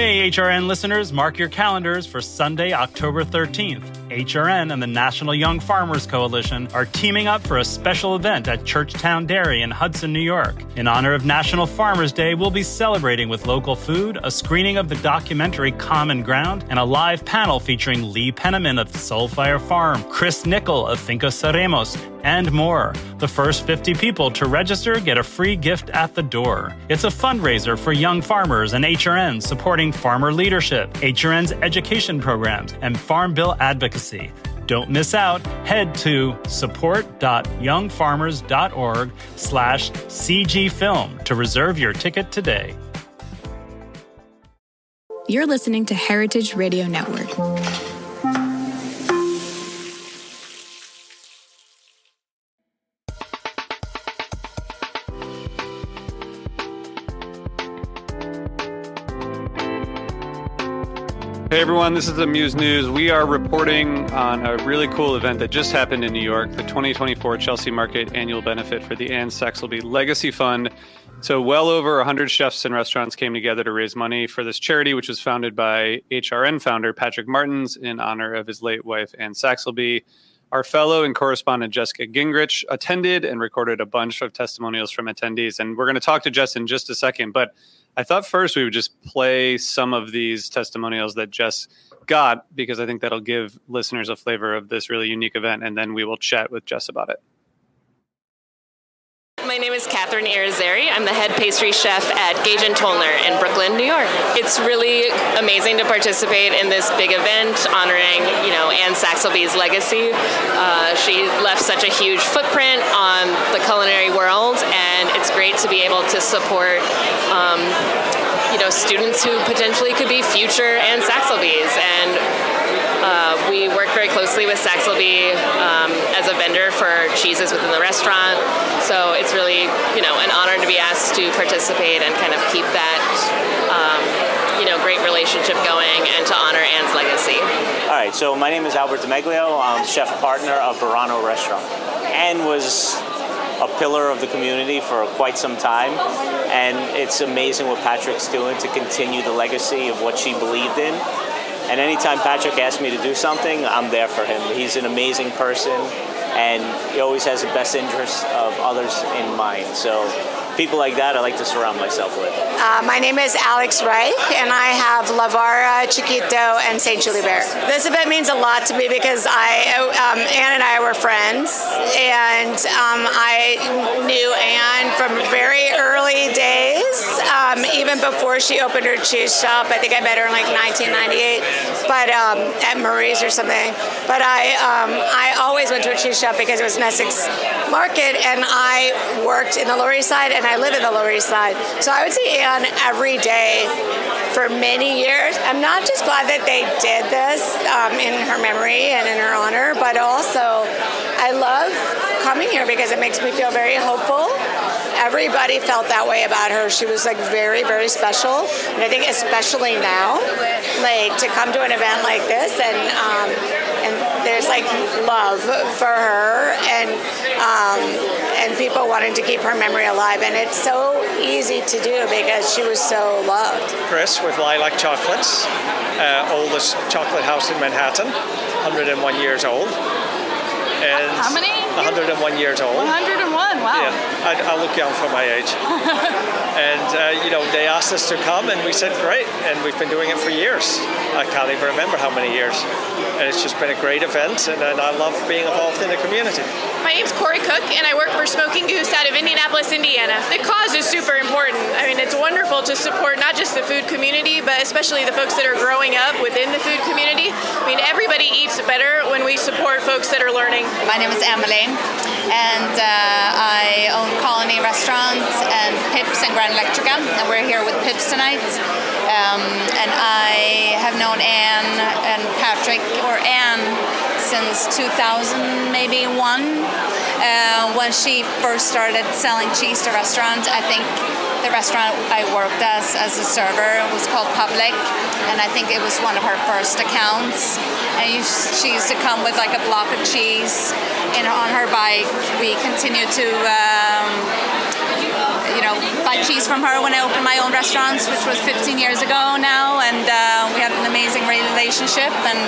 Hey, HRN listeners, mark your calendars for Sunday, October 13th. HRN and the National Young Farmers Coalition are teaming up for a special event at Churchtown Dairy in Hudson, New York. In honor of National Farmers Day, we'll be celebrating with local food, a screening of the documentary Common Ground, and a live panel featuring Lee Penniman of Soulfire Farm, Chris Nickel of Finca Ceremos, and more. The first 50 people to register get a free gift at the door. It's a fundraiser for young farmers and HRN supporting farmer leadership, HRN's education programs, and Farm Bill advocacy. Don't miss out. Head to support.youngfarmers.org/CGFilm to reserve your ticket today. You're listening to Heritage Radio Network. Hey everyone, this is the Muse News. We are reporting on a really cool event that just happened in New York, the 2024 Chelsea Market Annual Benefit for the Anne Saxelby Legacy Fund. So well over 100 chefs and restaurants came together to raise money for this charity, which was founded by HRN founder Patrick Martins in honor of his late wife, Anne Saxelby. Our fellow and correspondent Jessica Gingrich attended and recorded a bunch of testimonials from attendees. And we're going to talk to Jess in just a second, but I thought first we would just play some of these testimonials that Jess got, because I think that'll give listeners a flavor of this really unique event, and then we will chat with Jess about it. My name is Catherine Irizarry. I'm the head pastry chef at Gage & Tollner in Brooklyn, New York. It's really amazing to participate in this big event honoring, Anne Saxelby's legacy. She left such a huge footprint on the culinary world, and it's great to be able to support students who potentially could be future Anne Saxelbys. And we work very closely with Saxelby as a vendor for cheeses within the restaurant. So it's really, an honor to be asked to participate and kind of keep that, great relationship going and to honor Anne's legacy. All right, so my name is Albert DeMeglio. I'm chef partner of Burano Restaurant. Anne was a pillar of the community for quite some time, and it's amazing what Patrick's doing to continue the legacy of what she believed in. And anytime Patrick asks me to do something, I'm there for him. He's an amazing person, and he always has the best interests of others in mind. So people like that I like to surround myself with. My name is Alex Reich, and I have La Vara, Chiquito, and St. Julibert. This event means a lot to me because Anne and I were friends, and I knew Anne from very early days, even before she opened her cheese shop. I think I met her in like 1998, but at Murray's or something. But I always went to a cheese shop because it was in Essex Market, and I worked in the Lower East Side, and I live in the Lower East Side. So I would see Anne every day for many years. I'm not just glad that they did this in her memory and in her honor, but also I love coming here because it makes me feel very hopeful. Everybody felt that way about her. She was like very, very special. And I think especially now, like to come to an event like this and there's like love for her and people wanting to keep her memory alive. And it's so easy to do because she was so loved. Chris with Lilac Chocolates, oldest chocolate house in Manhattan, 101 years old. And how many? 101 years old. 101, wow. Yeah, I look young for my age. And, they asked us to come, and we said, great. And we've been doing it for years. I can't even remember how many years. And it's just been a great event, and I love being involved in the community. My name's Corey Cook, and I work for Smoking Goose out of Indianapolis, Indiana. The cause is super important. I mean, it's wonderful to support not just the food community, but especially the folks that are growing up within the food community. I mean, everybody eats better when we support folks that are learning. My name is Emily, and I own Colony Restaurants and Pips and Grand Electrica, and we're here with Pips tonight. And I have known Anne and Patrick, or Anne, since 2000, maybe when she first started selling cheese to restaurants. I think the restaurant I worked as a server was called Public, and I think it was one of her first accounts. And she used to come with like a block of cheese on her bike. We continued to buy cheese from her when I opened my own restaurants, which was 15 years ago now, and and we had an amazing relationship, and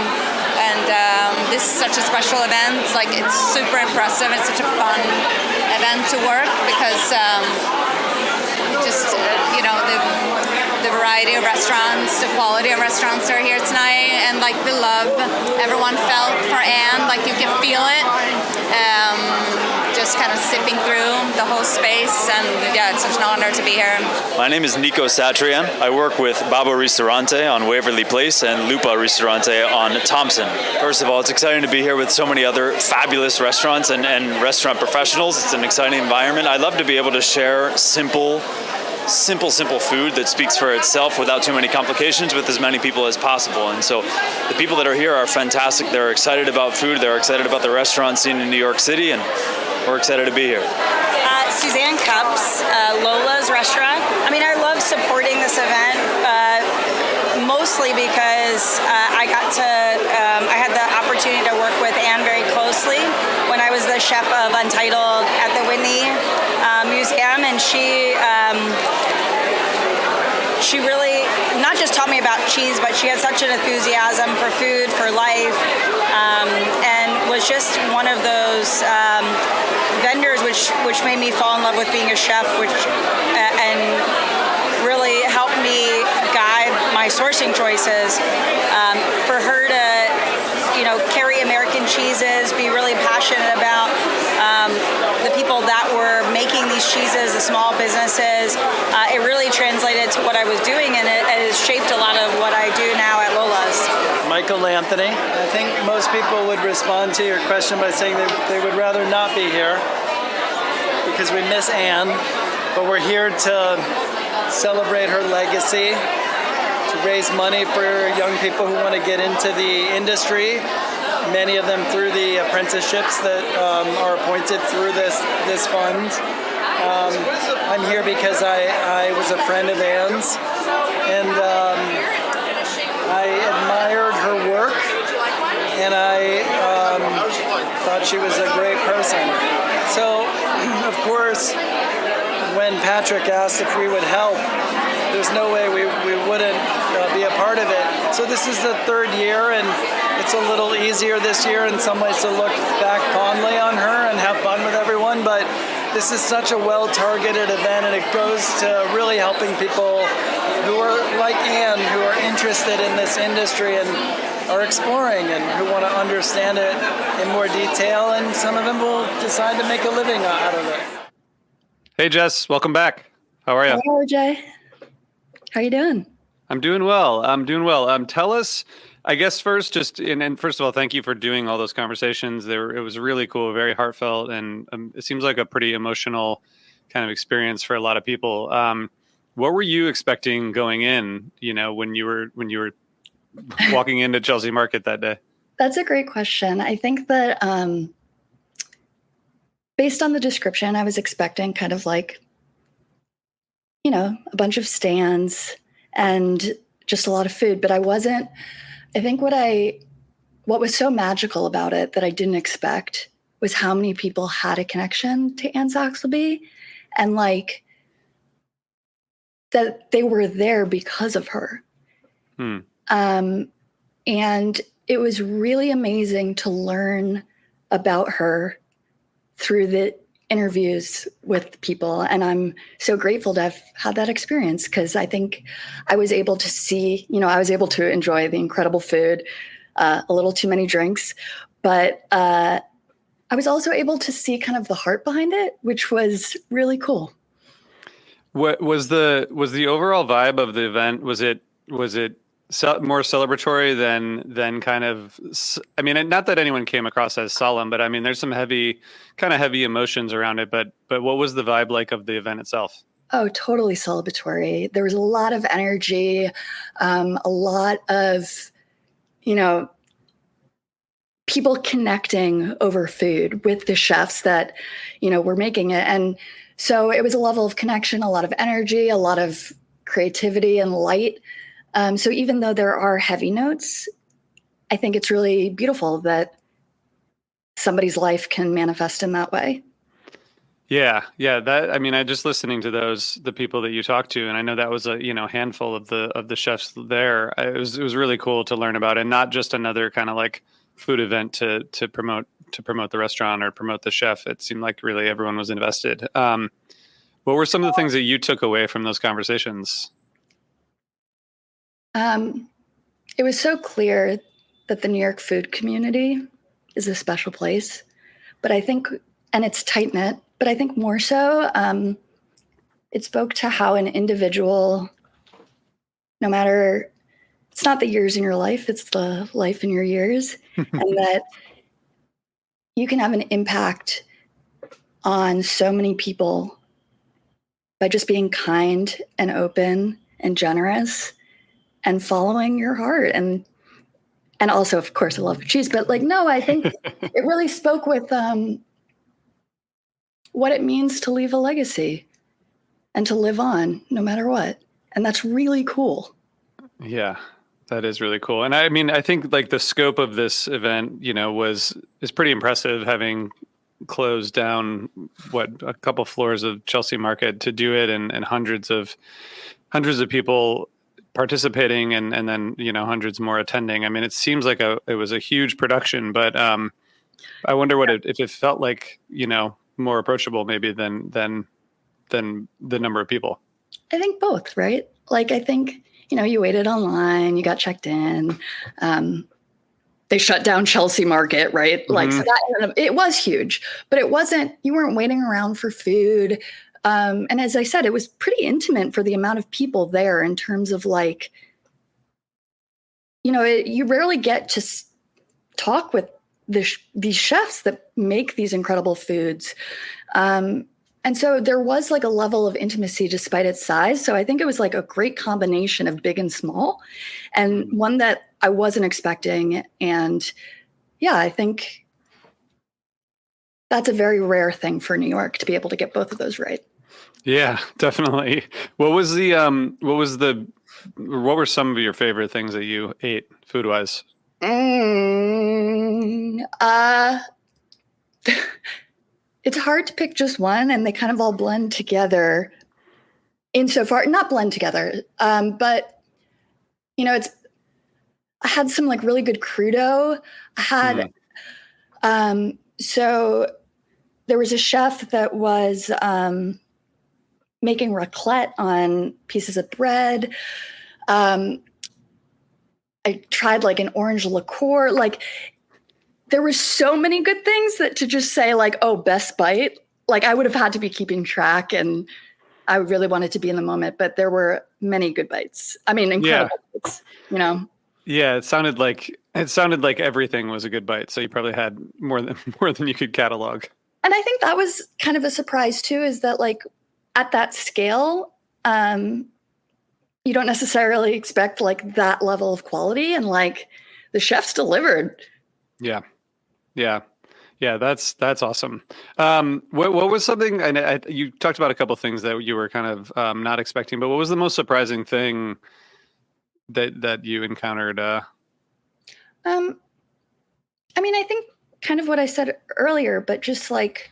this is such a special event. Like, it's super impressive. It's such a fun event to work because just the variety of restaurants, the quality of restaurants that are here tonight, and like the love everyone felt for Anne, like you can feel it. Just kind of sipping through the whole space, and yeah, it's such an honor to be here. My name is Nico Satrian. I work with Babbo Ristorante on Waverly Place and Lupa Ristorante on Thompson. First of all, it's exciting to be here with so many other fabulous restaurants and restaurant professionals. It's an exciting environment. I love to be able to share simple food that speaks for itself without too many complications with as many people as possible. And so the people that are here are fantastic. They're excited about food. They're excited about the restaurant scene in New York City, and we're excited to be here. Suzanne Cups, Lola's restaurant. I mean, I love supporting this event, mostly because I had the opportunity to work with Anne very closely when I was the chef of Untitled at the Whitney Museum, and she really not just taught me about cheese, but she had such an enthusiasm for food, for life, and was just one of those vendors which made me fall in love with being a chef, and really helped me guide my sourcing choices. For her to, carry American cheeses, be really passionate about the people that were making these cheeses, the small businesses, it really translated to what I was doing, and it has shaped a lot of what I do now at Lola's. Michael Anthony. I think most people would respond to your question by saying they would rather not be here because we miss Anne, but we're here to celebrate her legacy, to raise money for young people who want to get into the industry, many of them through the apprenticeships that are appointed through this fund. I'm here because I was a friend of Anne's, and I admired her work, and I thought she was a great person. So, of course, when Patrick asked if we would help, there's no way we wouldn't be a part of it. So this is the third year, and it's a little easier this year in some ways to look back fondly on her and have fun with everyone, but this is such a well-targeted event, and it goes to really helping people who are like Anne, who are interested in this industry and are exploring and who want to understand it in more detail, and some of them will decide to make a living out of it. Hey, Jess, welcome back. How are you? Hello, Jay. How you doing? I'm doing well. Tell us, I guess first, and first of all, thank you for doing all those conversations. It was really cool, very heartfelt, and it seems like a pretty emotional kind of experience for a lot of people. What were you expecting going in? When you were walking into Chelsea Market that day? That's a great question. I think that based on the description, I was expecting kind of like, a bunch of stands and just a lot of food, but I wasn't. I think what was so magical about it that I didn't expect was how many people had a connection to Anne Saxelby, and like that they were there because of her. And it was really amazing to learn about her through the interviews with people. And I'm so grateful to have had that experience, because I think I was able to see, I was able to enjoy the incredible food, a little too many drinks, but I was also able to see kind of the heart behind it, which was really cool. What was the overall vibe of the event? Was it more celebratory than kind of, I mean, not that anyone came across as solemn, but I mean, there's some heavy emotions around it, but what was the vibe like of the event itself? Oh, totally celebratory. There was a lot of energy, a lot of, people connecting over food with the chefs that, were making it. And so it was a level of connection, a lot of energy, a lot of creativity and light. So even though there are heavy notes, I think it's really beautiful that somebody's life can manifest in that way. Yeah. That, I mean, I just listening to the people that you talked to, and I know that was a handful of the chefs there. It was really cool to learn about, and not just another kind of like food event to promote the restaurant or promote the chef. It seemed like really everyone was invested. What were some of the things that you took away from those conversations? It was so clear that the New York food community is a special place, but I think, and it's tight knit, but I think more so, it spoke to how an individual, no matter, it's not the years in your life, it's the life in your years, and that you can have an impact on so many people by just being kind and open and generous and following your heart. And also, of course, I love cheese, but like, no, I think it really spoke with what it means to leave a legacy and to live on no matter what. And that's really cool. Yeah, that is really cool. And I mean, I think like the scope of this event, is pretty impressive, having closed down a couple floors of Chelsea Market to do it, and hundreds of people participating, and then hundreds more attending. I mean, it seems like it was a huge production, but I wonder if it felt like more approachable maybe than the number of people. I think both, right? Like, I think you waited online, you got checked in. They shut down Chelsea Market, right? Mm-hmm. Like, so that, it was huge, but you weren't waiting around for food. And as I said, it was pretty intimate for the amount of people there, in terms of like, you rarely get to talk with these chefs that make these incredible foods. And so there was like a level of intimacy despite its size. So I think it was like a great combination of big and small, and one that I wasn't expecting. And yeah, I think that's a very rare thing for New York, to be able to get both of those right. Yeah, definitely. What were some of your favorite things that you ate food-wise? It's hard to pick just one, and they kind of all blend together insofar, not blend together, but I had some like really good crudo. I had, so there was a chef that was making raclette on pieces of bread. I tried like an orange liqueur. Like, there were so many good things that to just say like, oh, best bite, like I would have had to be keeping track, and I really wanted to be in the moment, but there were many good bites. I mean, incredible bites, Yeah, it sounded like everything was a good bite. So you probably had more than you could catalog. And I think that was kind of a surprise too, is that like at that scale, you don't necessarily expect like that level of quality, and like the chefs delivered. Yeah, that's awesome. What was something, and you talked about a couple of things that you were kind of not expecting, but what was the most surprising thing that you encountered? I mean, I think kind of what I said earlier, but just like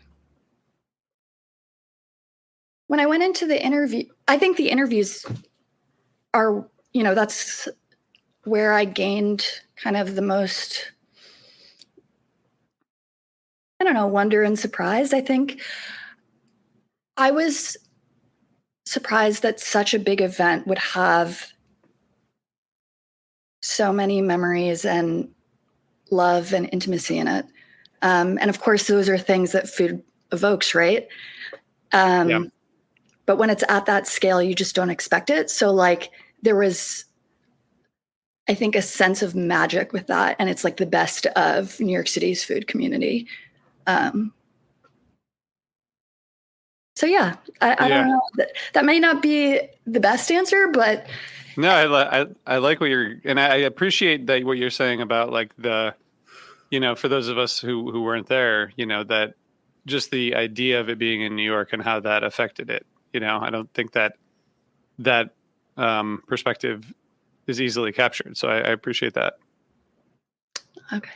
when I went into the interview, I think the interviews are, that's where I gained kind of the most, I don't know, wonder and surprise. I think I was surprised that such a big event would have so many memories and love and intimacy in it. And of course, those are things that food evokes, right? But when it's at that scale, you just don't expect it. So like there was, I think, a sense of magic with that. And it's like the best of New York City's food community. So yeah, I don't know. That may not be the best answer, but no, I like what and I appreciate that what you're saying about like the, for those of us who weren't there, that just the idea of it being in New York and how that affected it. I don't think that perspective is easily captured. So I appreciate that. Okay.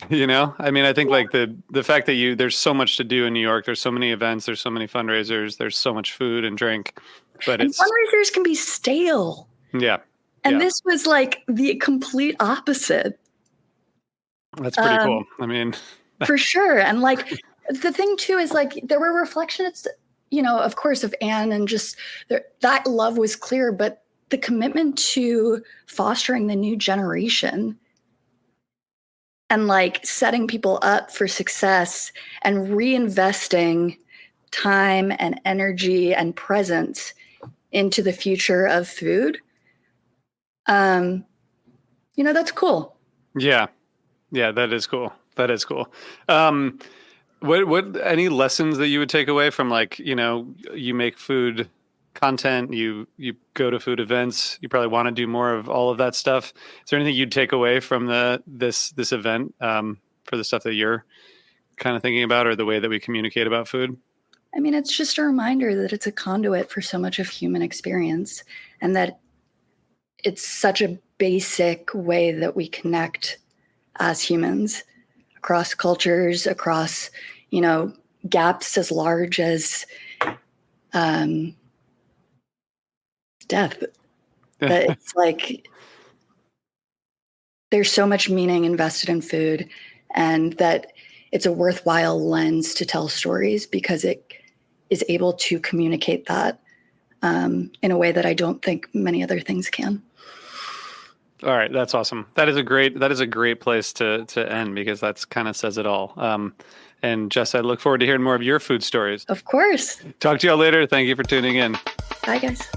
You know, I mean, I think like the fact that there's so much to do in New York. There's so many events. There's so many fundraisers. There's so much food and drink. But and fundraisers can be stale. Yeah. And this was like the complete opposite. That's pretty cool. I mean, for sure. And like the thing too is like there were reflections, of course, of Anne, and just that love was clear, but the commitment to fostering the new generation and like setting people up for success and reinvesting time and energy and presence into the future of food. That's cool. Yeah, that is cool. That is cool. What any lessons that you would take away from like, you make food content, you go to food events, you probably want to do more of all of that stuff. Is there anything you'd take away from this event for the stuff that you're kind of thinking about, or the way that we communicate about food? I mean, it's just a reminder that it's a conduit for so much of human experience, and that it's such a basic way that we connect as humans across cultures, across, gaps as large as death. But it's like there's so much meaning invested in food, and that it's a worthwhile lens to tell stories because it is able to communicate that in a way that I don't think many other things can. All right, that's awesome. That is a great place to end, because that's kind of says it all. And Jess, I look forward to hearing more of your food stories. Of course. Talk to y'all later. Thank you for tuning in. Bye, guys.